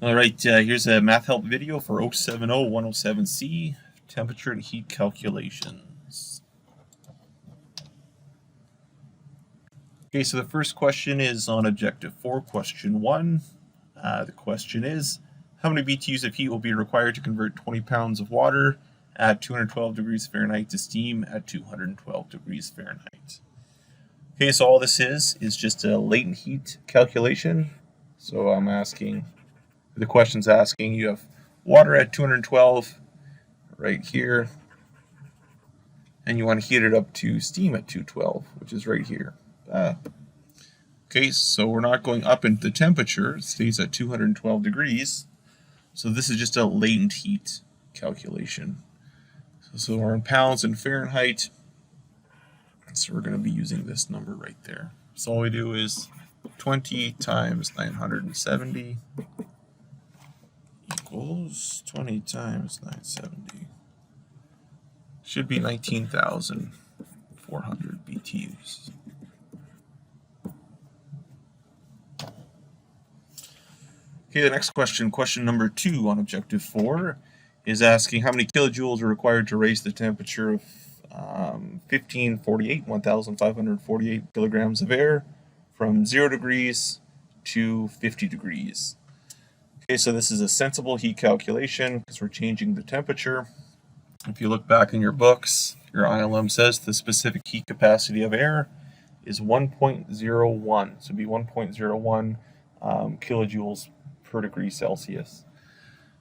All right, here's a math help video for 070107C, temperature and heat calculations. Okay, so the first question is on objective 4, question 1. The question is, how many BTUs of heat will be required to convert 20 pounds of water at 212 degrees Fahrenheit to steam at 212 degrees Fahrenheit? Okay, so all this is just a latent heat calculation. So I'm asking, the question's asking, you have water at 212 right here, and you want to heat it up to steam at 212, which is right here. Okay, so we're not going up in the temperature, it stays at 212 degrees. So this is just a latent heat calculation. So we're in pounds and Fahrenheit, so we're going to be using this number right there. So all we do is 20 times 970 equals 20 times 970. Should be 19,400 BTUs. Okay, the next question, question number 2 on objective 4, is asking how many kilojoules are required to raise the temperature of 1,548 kilograms of air from 0 degrees to 50 degrees. Okay, so this is a sensible heat calculation because we're changing the temperature. If you look back in your books, your ILM says the specific heat capacity of air is 1.01, so it'd be 1.01 kilojoules per degree Celsius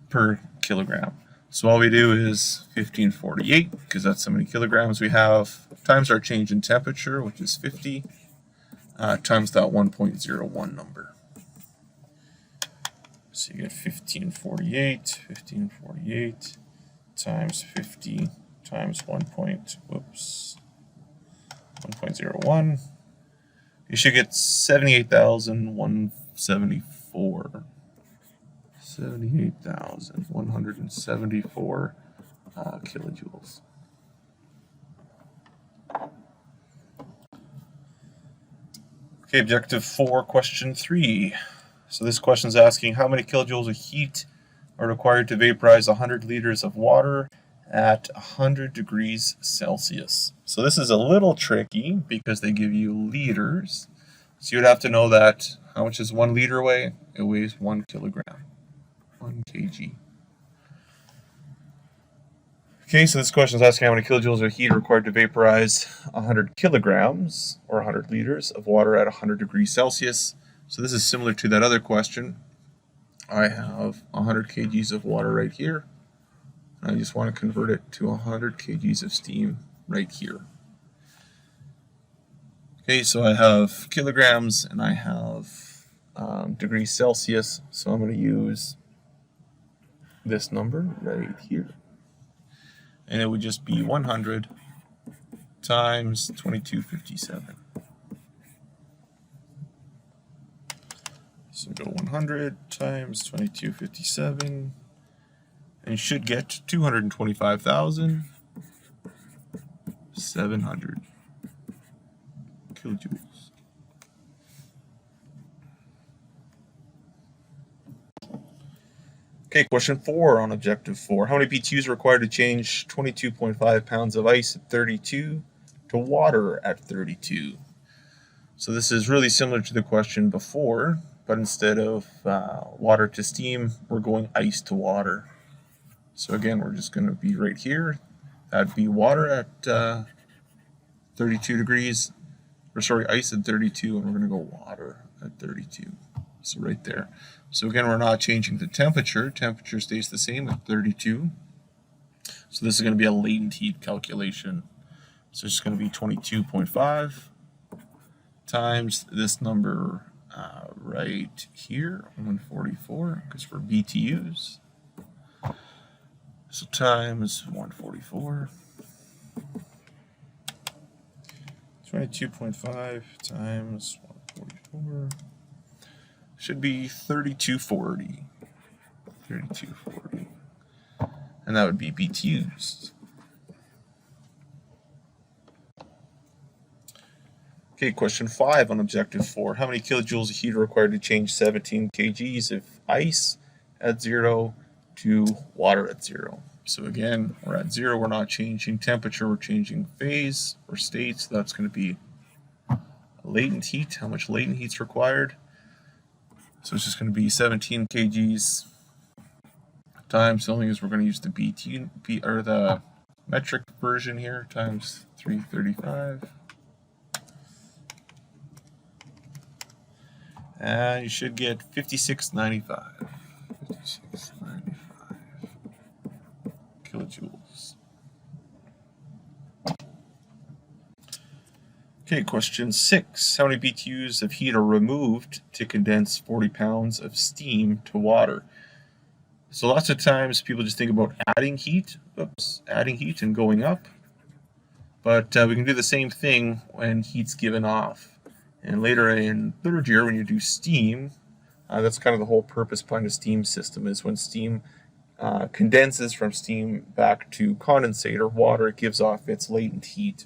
per kilogram. So all we do is 1548, because that's how many kilograms we have, times our change in temperature, which is 50, times that 1.01 number. So you get 1548 times 50 times 1.01. You should get 78,174. 78,174 kilojoules. Okay, objective 4, question 3. So this question is asking how many kilojoules of heat are required to vaporize 100 liters of water at 100 degrees Celsius. So this is a little tricky because they give you liters. So you'd have to know that how much does 1 liter weigh? It weighs 1 kilogram. 1 kg. Okay, so this question is asking how many kilojoules of heat are required to vaporize 100 kilograms or 100 liters of water at 100 degrees Celsius. So this is similar to that other question. I have 100 kgs of water right here. I just want to convert it to 100 kgs of steam right here. Okay, so I have kilograms and I have degrees Celsius, so I'm going to use this number right here. And it would just be 100 times 2257. So go 100 times 2257, and you should get 225,700 kilojoules. Okay, question 4 on objective 4. How many BTUs are required to change 22.5 pounds of ice at 32 to water at 32? So this is really similar to the question before, but instead of water to steam, we're going ice to water. So again, we're just going to be right here. That'd be water at 32 degrees, or sorry, ice at 32, and we're going to go water at 32. So right there. So again, we're not changing the temperature. Temperature stays the same at 32. So this is going to be a latent heat calculation. So it's going to be 22.5 times this number right here, 144, because for BTUs. So times 144. 22.5 times 144 should be 3240. 3240. And that would be BTUs. Okay, question 5 on objective 4. How many kilojoules of heat are required to change 17 kgs of ice at 0 to water at 0. So again, we're at 0, we're not changing temperature, we're changing phase or state, so that's going to be latent heat, how much latent heat's required. So it's just going to be 17 kgs times, the only thing is we're going to use the or the metric version here, times 335. And you should get 5695. 5695 kilojoules. Okay, question 6. How many BTUs of heat are removed to condense 40 pounds of steam to water? So lots of times people just think about adding heat and going up. But we can do the same thing when heat's given off. And later in third year, when you do steam, that's kind of the whole purpose behind a steam system, is when steam condenses from steam back to condensate or water, it gives off its latent heat.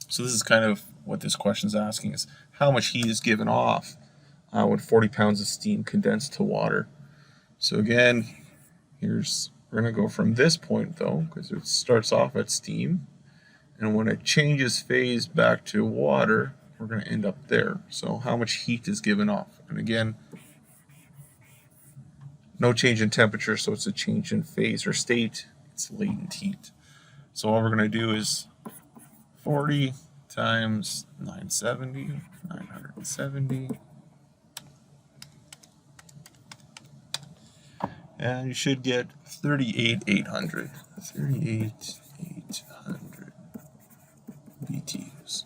So this is kind of what this question is asking, is how much heat is given off when 40 pounds of steam condensed to water. So again, we're going to go from this point though, because it starts off at steam, and when it changes phase back to water, we're going to end up there. So how much heat is given off? And again, no change in temperature, so it's a change in phase or state. It's latent heat. So all we're going to do is 40 times 970, and you should get 38,800. 38,800 BTUs.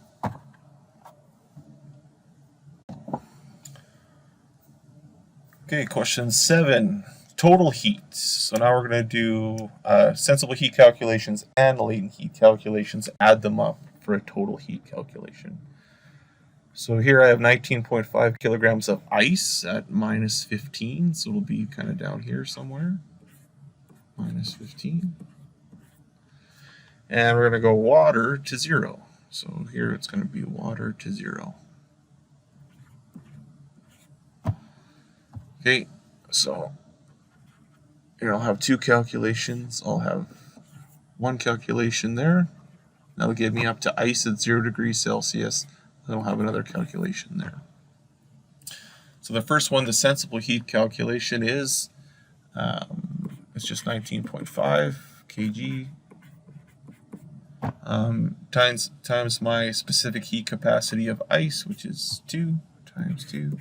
Okay, question 7. Total heat. So now we're going to do sensible heat calculations and latent heat calculations, add them up for a total heat calculation. So here I have 19.5 kilograms of ice at minus 15, so it'll be kind of down here somewhere, minus 15. And we're going to go water to 0. So here it's going to be water to 0. Okay, so here I'll have two calculations. I'll have one calculation there. That'll get me up to ice at 0 degrees Celsius. Then I'll have another calculation there. So the first one, the sensible heat calculation, is it's just 19.5 kg times my specific heat capacity of ice, which is 2 times 2.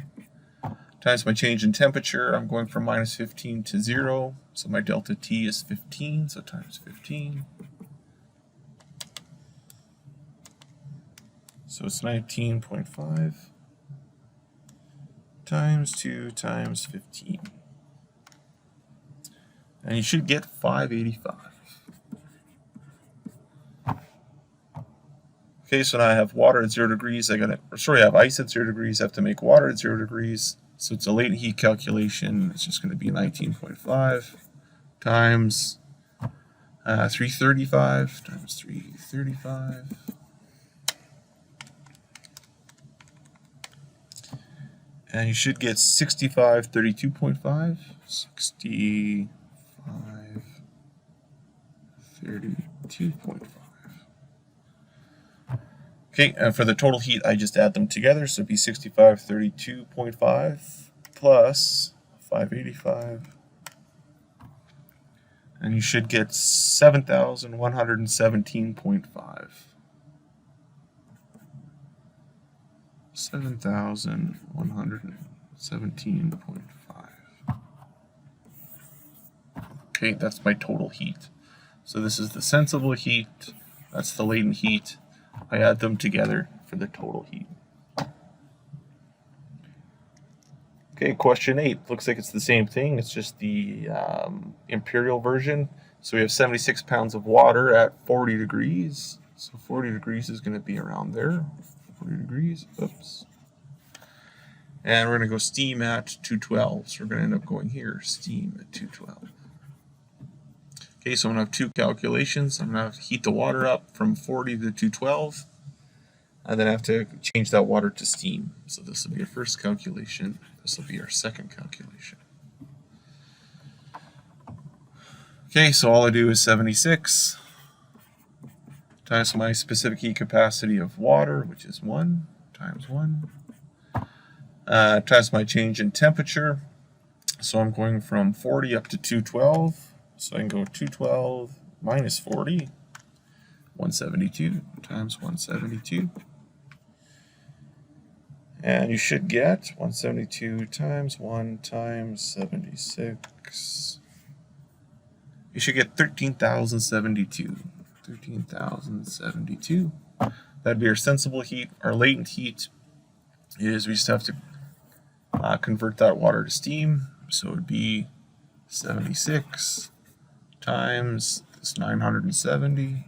Times my change in temperature. I'm going from minus 15 to 0, so my delta T is 15, so times 15. So it's 19.5 times 2 times 15. And you should get 585. Okay, so now I have water at 0 degrees. I have ice at 0 degrees. I have to make water at 0 degrees. So it's a latent heat calculation. It's just going to be 19.5 times 335 times 335. And you should get 6532.5. 6532.5. Okay, and for the total heat, I just add them together, so it'd be 6532.5 plus 585. And you should get 7,117.5. 7,117.5. Okay, that's my total heat. So this is the sensible heat, that's the latent heat. I add them together for the total heat. Okay, question 8. Looks like it's the same thing. It's just the imperial version. So we have 76 pounds of water at 40 degrees. So 40 degrees is going to be around there. 40 degrees. Oops. And we're going to go steam at 212. So we're going to end up going here. Steam at 212. Okay, so I'm going to have two calculations. I'm going to have to heat the water up from 40 to 212. And then I have to change that water to steam. So this will be our first calculation. This will be our second calculation. Okay, so all I do is 76 times my specific heat capacity of water, which is 1 times 1, times my change in temperature. So I'm going from 40 up to 212. So I can go 212 minus 40, 172 times 172. And you should get 172 times 1 times 76. You should get 13,072. 13,072. That'd be our sensible heat. Our latent heat is we just have to convert that water to steam. So it would be 76 times this 970.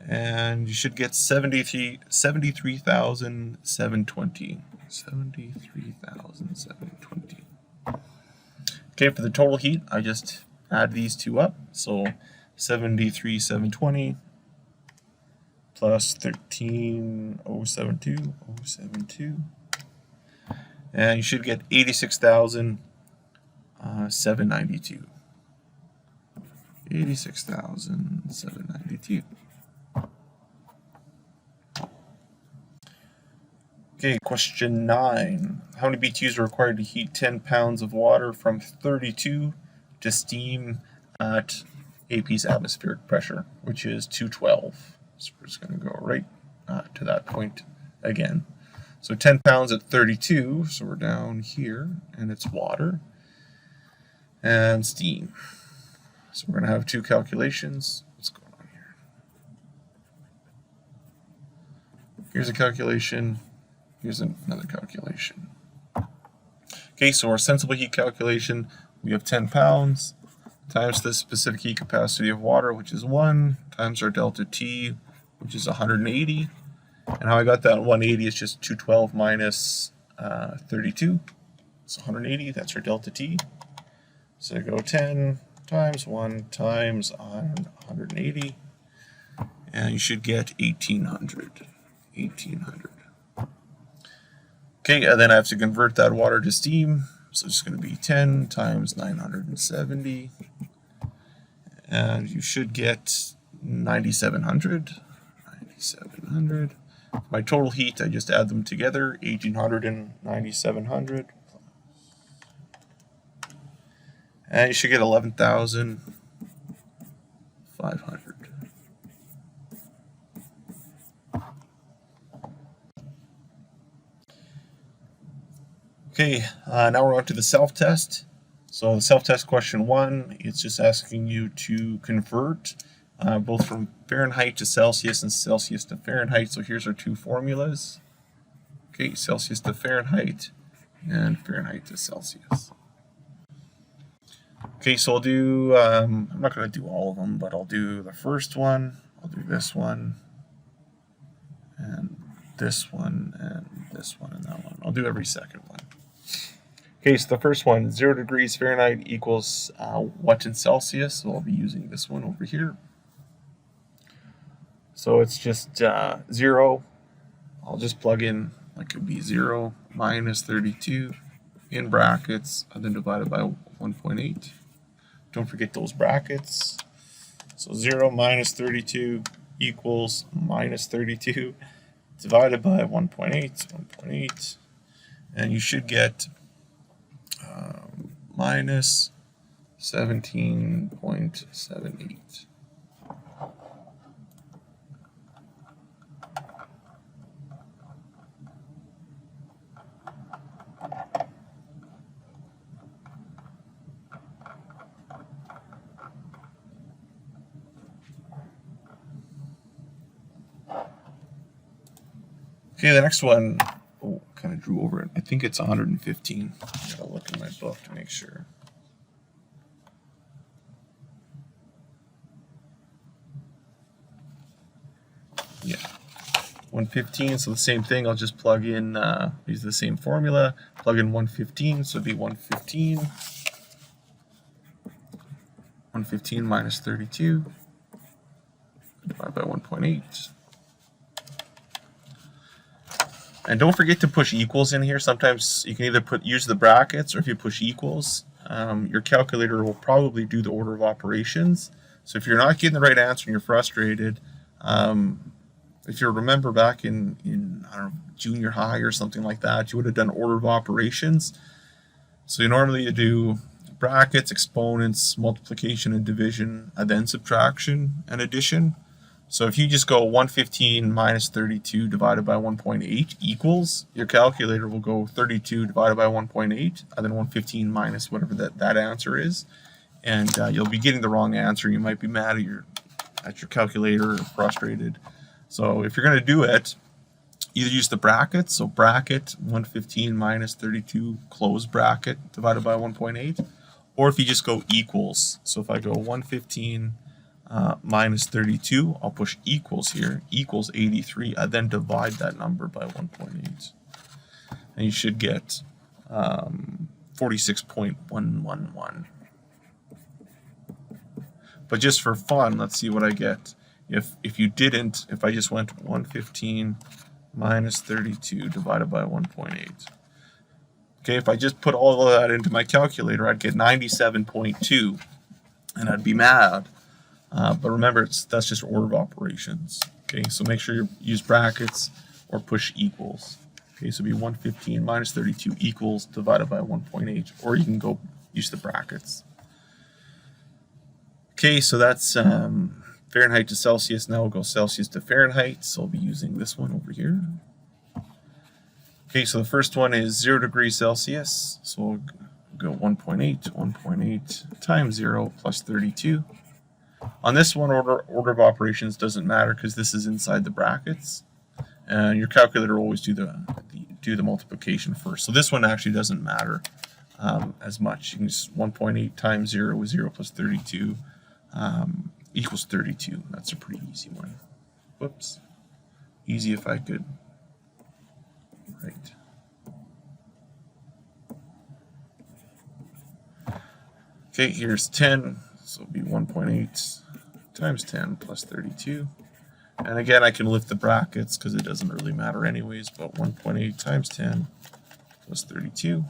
And you should get 73,720. 73,720. Okay, for the total heat, I just add these two up. So 73,720 plus 13,072. And you should get 86,792. 86,792. Okay, question 9. How many BTUs are required to heat 10 pounds of water from 32 to steam at AP's atmospheric pressure, which is 212. So we're just going to go right to that point again. So 10 pounds at 32, so we're down here, and it's water and steam. So we're going to have two calculations. What's going on here? Here's a calculation. Here's another calculation. Okay, so our sensible heat calculation, we have 10 pounds times the specific heat capacity of water, which is 1, times our delta T, which is 180. And how I got that 180 is just 212 minus 32. It's 180, that's our delta T. So I go 10 times 1 times 180, and you should get 1800. 1800. Okay, and then I have to convert that water to steam. So it's going to be 10 times 970. And you should get 9,700. 9,700. My total heat, I just add them together, 1,800 and 9,700. And you should get 11,500. Okay, now we're on to the self-test. So the self-test question 1, it's just asking you to convert both from Fahrenheit to Celsius and Celsius to Fahrenheit. So here's our two formulas. Okay, Celsius to Fahrenheit and Fahrenheit to Celsius. Okay, so I'll do, I'm not going to do all of them, but I'll do the first one, I'll do this one, and this one, and this one, and that one. I'll do every second one. Okay, so the first one, 0 degrees Fahrenheit equals what in Celsius? So I'll be using this one over here. So it's just 0. I'll just plug in, like it would be 0 minus 32 in brackets, and then divided by 1.8. Don't forget those brackets. So 0 minus 32 equals minus 32 divided by 1.8, and you should get minus 17.78. Okay, the next one, kind of drew over it. I think it's 115. I gotta look in my book to make sure. Yeah, 115. So the same thing. I'll just plug in. Use the same formula. Plug in 115. So it'd be 115. 115 minus 32 divided by 1.8. And don't forget to push equals in here. Sometimes you can either use the brackets, or if you push equals, your calculator will probably do the order of operations. So if you're not getting the right answer and you're frustrated, if you remember back in I don't know, junior high or something like that, you would have done order of operations. So you do brackets, exponents, multiplication and division, and then subtraction and addition. So if you just go 115 minus 32 divided by 1.8 equals, your calculator will go 32 divided by 1.8, and then 115 minus whatever that answer is. And you'll be getting the wrong answer. You might be mad at your calculator or frustrated. So if you're going to do it, either use the brackets, so bracket 115 minus 32 close bracket divided by 1.8, or if you just go equals. So if I go 115 minus 32, I'll push equals here, equals 83. I then divide that number by 1.8. And you should get 46.111. But just for fun, let's see what I get. If I just went 115 minus 32 divided by 1.8. Okay, if I just put all of that into my calculator, I'd get 97.2, and I'd be mad. But remember, that's just order of operations. Okay, so make sure you use brackets or push equals. Okay, so it'd be 115 minus 32 equals divided by 1.8, or you can go use the brackets. Okay, so that's Fahrenheit to Celsius. Now we'll go Celsius to Fahrenheit, so I'll be using this one over here. Okay, so the first one is 0 degrees Celsius, so we'll go 1.8 times 0 plus 32. On this one, order of operations doesn't matter because this is inside the brackets, and your calculator will always do the multiplication first. So this one actually doesn't matter as much. You can just 1.8 times 0 with 0 plus 32 equals 32. That's a pretty easy one. Whoops. Easy if I could. Right. Okay, here's 10. So it'll be 1.8 times 10 plus 32. And again, I can lift the brackets because it doesn't really matter anyways, but 1.8 times 10 plus 32.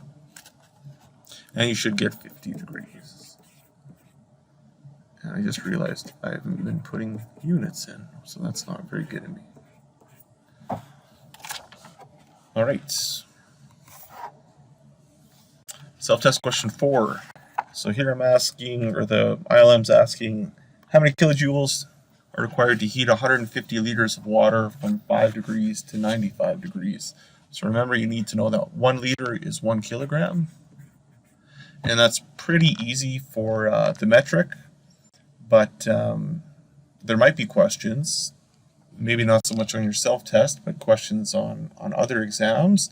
And you should get 50 degrees. And I just realized I haven't been putting units in, so that's not very good of me. All right. Self-test question 4. So here I'm asking, or the ILM's asking, how many kilojoules are required to heat 150 liters of water from 5 degrees to 95 degrees? So remember, you need to know that 1 liter is 1 kilogram. And that's pretty easy for the metric, but there might be questions, maybe not so much on your self-test, but questions on other exams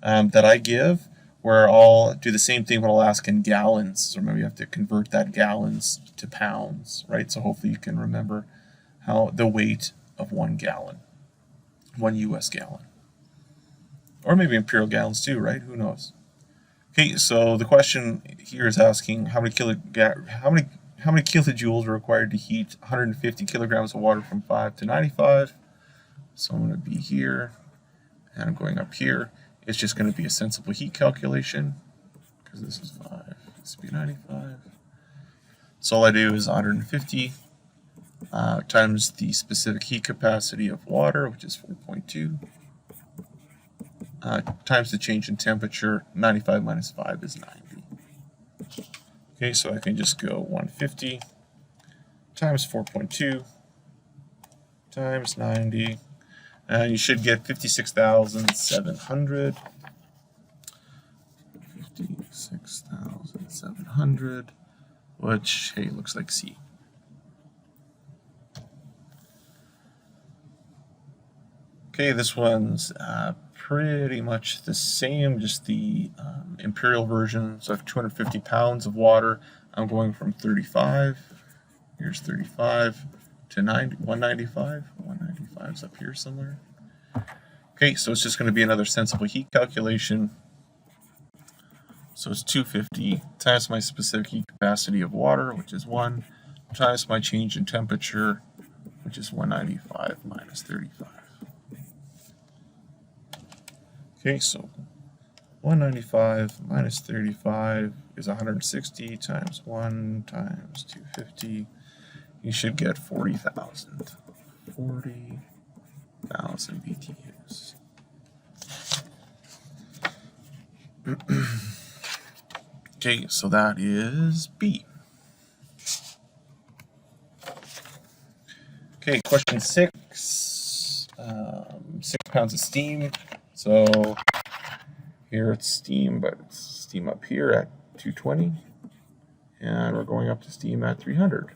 that I give, where I'll do the same thing, but I'll ask in gallons. So maybe you have to convert that gallons to pounds, right? So hopefully you can remember how the weight of 1 gallon, 1 US gallon. Or maybe imperial gallons too, right? Who knows? Okay, so the question here is asking how many kilojoules are required to heat 150 kilograms of water from 5 to 95. So I'm going to be here, and I'm going up here. It's just going to be a sensible heat calculation, because this is 5, this would be 95. So all I do is 150 times the specific heat capacity of water, which is 4.2, times the change in temperature. 95 minus 5 is 90. Okay, so I can just go 150 times 4.2 times 90. And you should get 56,700. 56,700, which, hey, looks like C. Okay, this one's pretty much the same, just the imperial version. So I have 250 pounds of water. I'm going from 35. Here's 35. To 195. 195 is up here somewhere. Okay, so it's just going to be another sensible heat calculation. So it's 250 times my specific heat capacity of water, which is 1, times my change in temperature, which is 195 minus 35. Okay, so 195 minus 35 is 160 times 1 times 250. You should get 40,000. 40,000 BTUs. Okay, so that is B. Okay, question 6. 6 pounds of steam. So here it's steam, but it's steam up here at 220. And we're going up to steam at 300.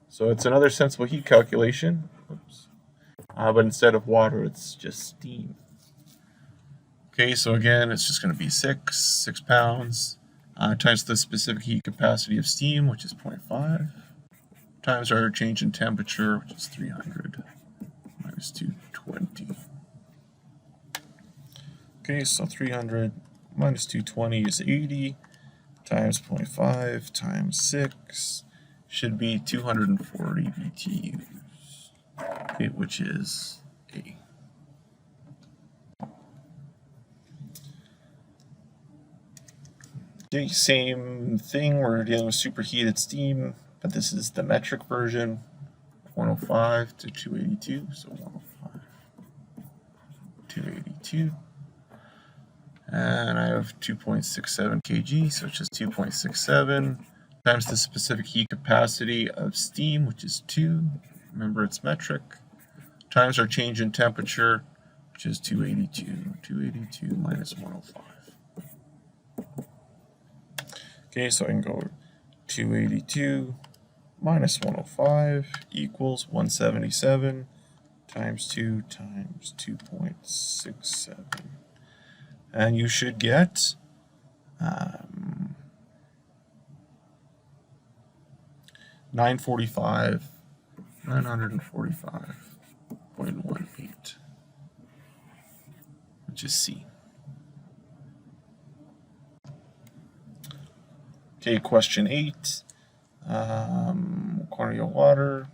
So it's another sensible heat calculation. Oops. But instead of water, it's just steam. Okay, so again, it's just going to be 6 pounds, times the specific heat capacity of steam, which is 0.5, times our change in temperature, which is 300 minus 220. Okay, so 300 minus 220 is 80, times 0.5 times 6 should be 240 BTUs, okay, which is A. Okay, same thing, we're dealing with superheated steam, but this is the metric version, 105 to 282, so 105, 282. And I have 2.67 kg, so it's just 2.67 times the specific heat capacity of steam, which is 2. Remember, it's metric. Times our change in temperature, which is 282. 282 minus 105. Okay, so I can go 282 minus 105 equals 177 times 2 times 2.67. And you should get 945.18, which is C. Okay, question 8. Quantity of water.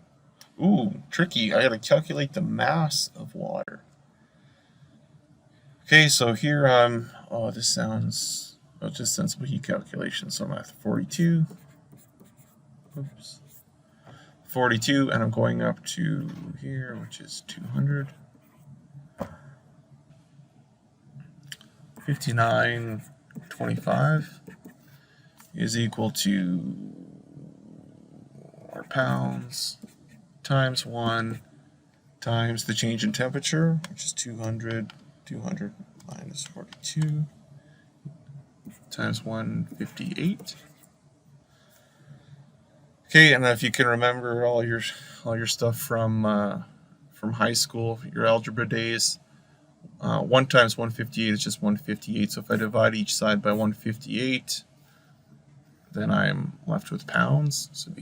Ooh, tricky. I gotta calculate the mass of water. Okay, so here this sounds just sensible heat calculation. So I'm at 42. Oops. 42, and I'm going up to here, which is 200. 59.25 is equal to our pounds times 1 times the change in temperature, which is 200. 200 minus 42 times 158. Okay, and if you can remember all your stuff from high school, your algebra days, 1 times 158 is just 158. So if I divide each side by 158, then I'm left with pounds. So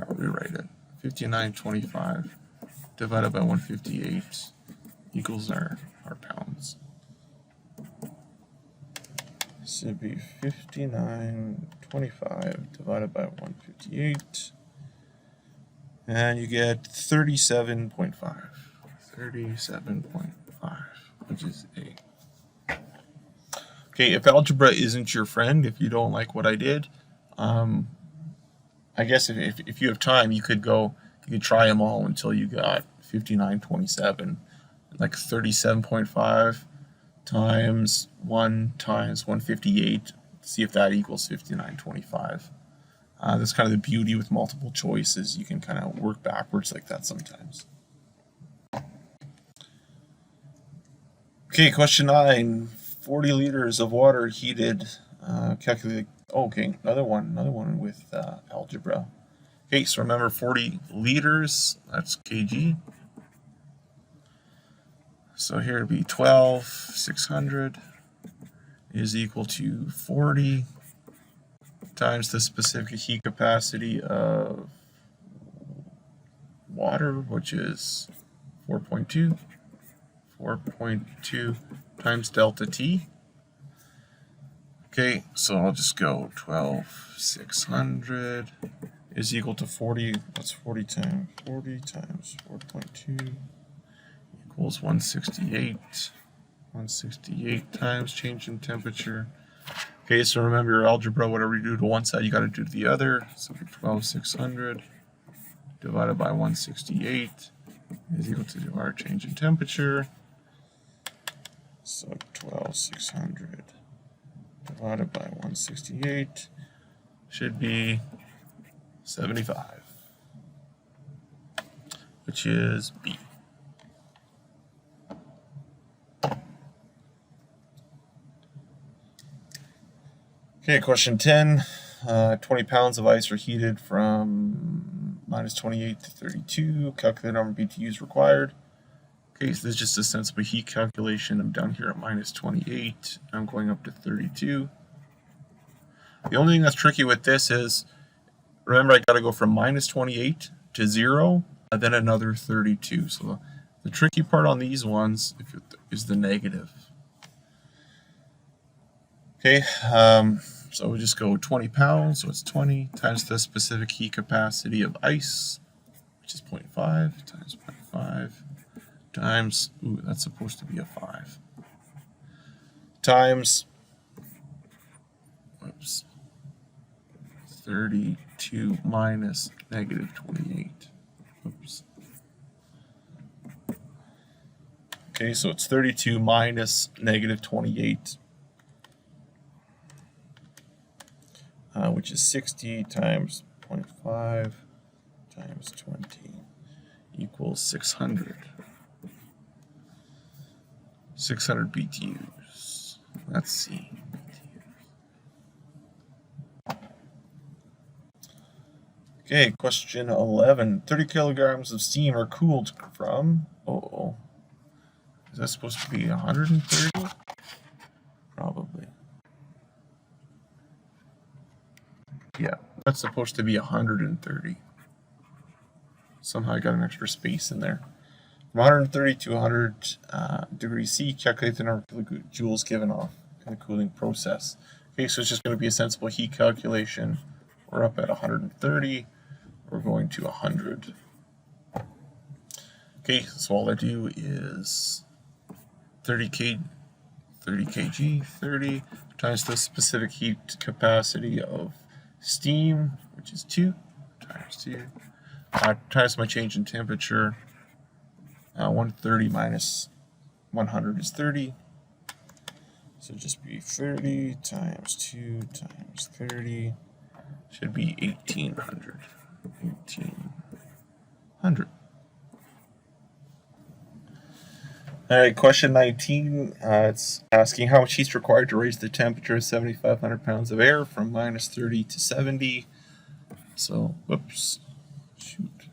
I'll rewrite it. 59.25 divided by 158 equals our pounds. This would be 59.25 divided by 158, and you get 37.5. 37.5, which is A. Okay, if algebra isn't your friend, if you don't like what I did, I guess if you have time, you could try them all until you got 59.27. Like 37.5 times 1 times 158, see if that equals 59.25. That's kind of the beauty with multiple choices. You can kind of work backwards like that sometimes. Okay, question 9. 40 liters of water heated, calculate. Okay, another one with algebra. Okay, so remember 40 liters, that's kg. So here it'd be 12,600 is equal to 40 times the specific heat capacity of water, which is 4.2. 4.2 times delta T. Okay, so I'll just go 12,600 is equal to 40. What's 40 times 4.2 equals 168. 168 times change in temperature. Okay, so remember your algebra, whatever you do to one side, you got to do to the other. So 12,600 divided by 168 is equal to our change in temperature. So 12,600 divided by 168 should be 75, which is B. Okay, question 10. 20 pounds of ice are heated from minus 28 to 32. Calculate the number of BTUs required. Okay, so this is just a sensible heat calculation. I'm down here at minus 28. I'm going up to 32. The only thing that's tricky with this is, remember I got to go from minus 28 to 0, and then another 32. So the tricky part on these ones is the negative. Okay, so we just go 20 pounds, so it's 20 times the specific heat capacity of ice, which is 0.5 times 0.5 times, ooh, that's supposed to be a 5, times, whoops, 32 minus negative 28. Oops. Okay, so it's 32 minus negative 28. Which is 60 times 0.5 times 20 equals 600. 600 BTUs. Let's see. Okay, question 11. 30 kilograms of steam are cooled from, is that supposed to be 130? Probably. Yeah, that's supposed to be 130. Somehow I got an extra space in there. From 130 to 100 degrees C, calculate the number of joules given off in the cooling process. Okay, so it's just going to be a sensible heat calculation. We're up at 130. We're going to 100. Okay, so all I do is 30 kg, 30 times the specific heat capacity of steam, which is 2 times 2, times my change in temperature. 130 minus 100 is 30. So just be 30 times 2 times 30 should be 1800. 1800. All right, question 19. It's asking how much heat is required to raise the temperature of 7,500 pounds of air from minus 30 to 70. So, whoops, shoot.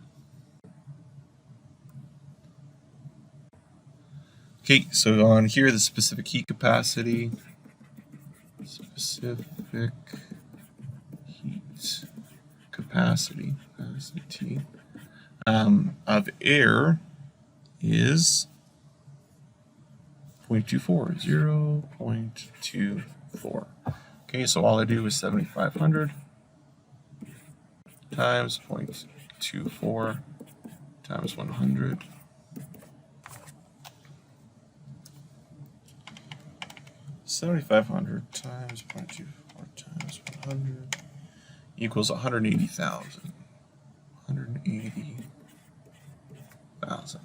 Okay, so on here, the specific heat capacity. Specific heat capacity of air is 0.24. Okay, so all I do is 7,500 times 0.24 times 100. $7,500 times 0.24 times 100 equals 180,000. 180,000.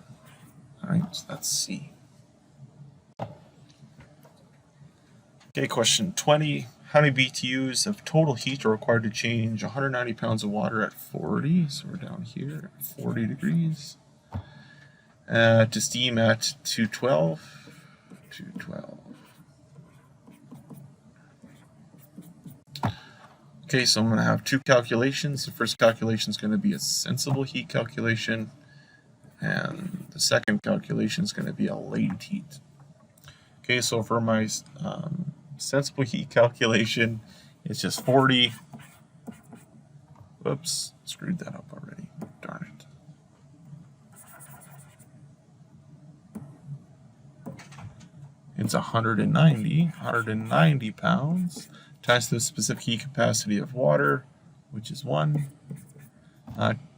All right, so that's C. Okay, question 20. How many BTUs of total heat are required to change 190 pounds of water at 40? So we're down here at 40 degrees. To steam at 212. 212. Okay, so I'm going to have two calculations. The first calculation is going to be a sensible heat calculation, and the second calculation is going to be a latent heat. Okay, so for my sensible heat calculation, it's just 40. Whoops, screwed that up already. Darn it. It's 190 pounds times the specific heat capacity of water, which is 1,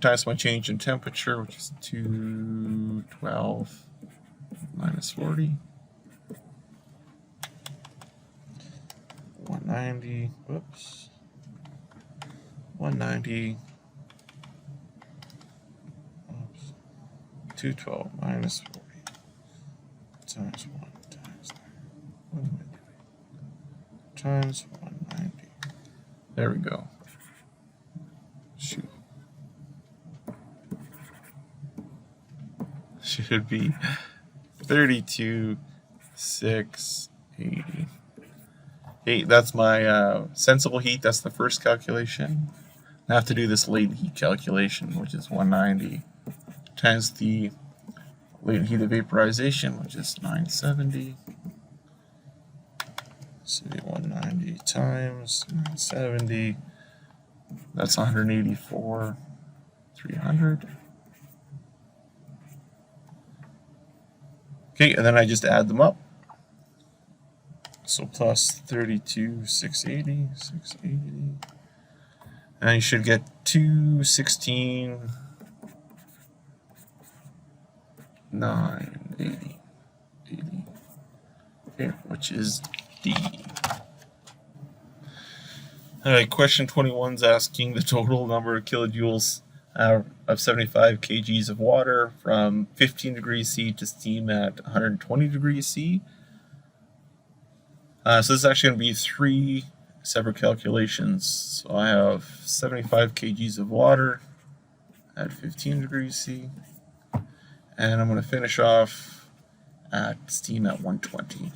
times my change in temperature, which is 212 minus 40. 190, whoops, 190, oops, 212 minus 40 times 1 times 190 times 190. There we go. Shoot. Should be 32,680. Okay, that's my sensible heat. That's the first calculation. I have to do this latent heat calculation, which is 190 times the latent heat of vaporization, which is 970. So 190 times 970. That's 184,300. Okay, and then I just add them up. So plus 32,680, 680. And you should get 216,980. 80. Okay, which is D. Alright, question 21 is asking the total number of kilojoules of 75 kgs of water from 15 degrees C to steam at 120 degrees C. So this is actually going to be 3 separate calculations. So I have 75 kgs of water at 15 degrees C, and I'm going to finish off at steam at 120.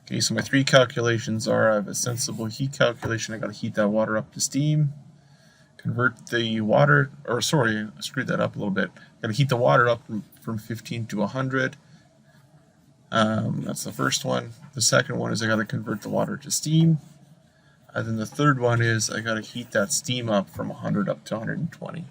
Okay, so my 3 calculations are: I have a sensible heat calculation. I got to heat that water up to steam. Convert the water, or sorry, I screwed that up a little bit. Got to heat the water up from 15 to 100. That's the first one. The second one is I got to convert the water to steam. And then the third one is I got to heat that steam up from 100 up to 120.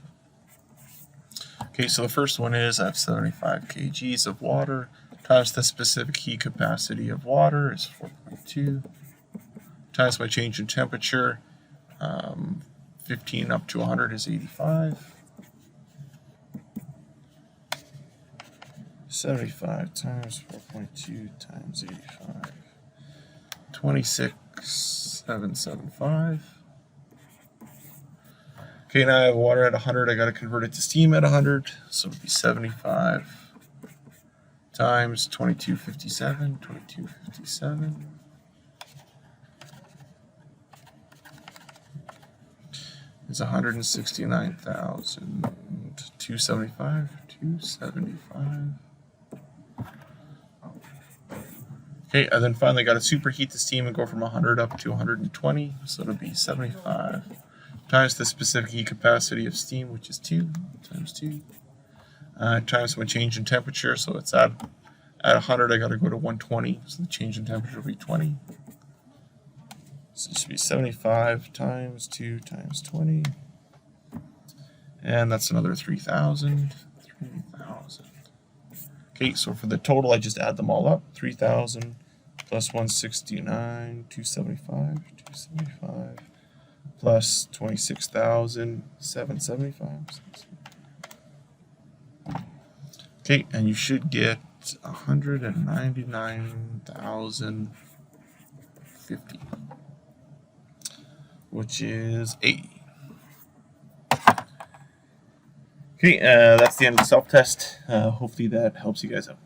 Okay, so the first one is I have 75 kgs of water times the specific heat capacity of water is 4.2 times my change in temperature. 15 up to 100 is 85. 75 times 4.2 times 85. 26,775. Okay, now I have water at 100. I got to convert it to steam at 100. So it would be 75 times 2257. 2257. It's 169,275. 275. Okay, and then finally got to superheat the steam and go from 100 up to 120. So it'll be 75 times the specific heat capacity of steam, which is 2 times 2, times my change in temperature. So it's at 100, I got to go to 120. So the change in temperature will be 20. So it should be 75 times 2 times 20. And that's another 3,000. 3,000. Okay, so for the total, I just add them all up. 3,000 plus 169, 275, 275, plus 26,775. Okay, and you should get 199,050, which is 80. Okay, that's the end of the self-test. Hopefully that helps you guys out.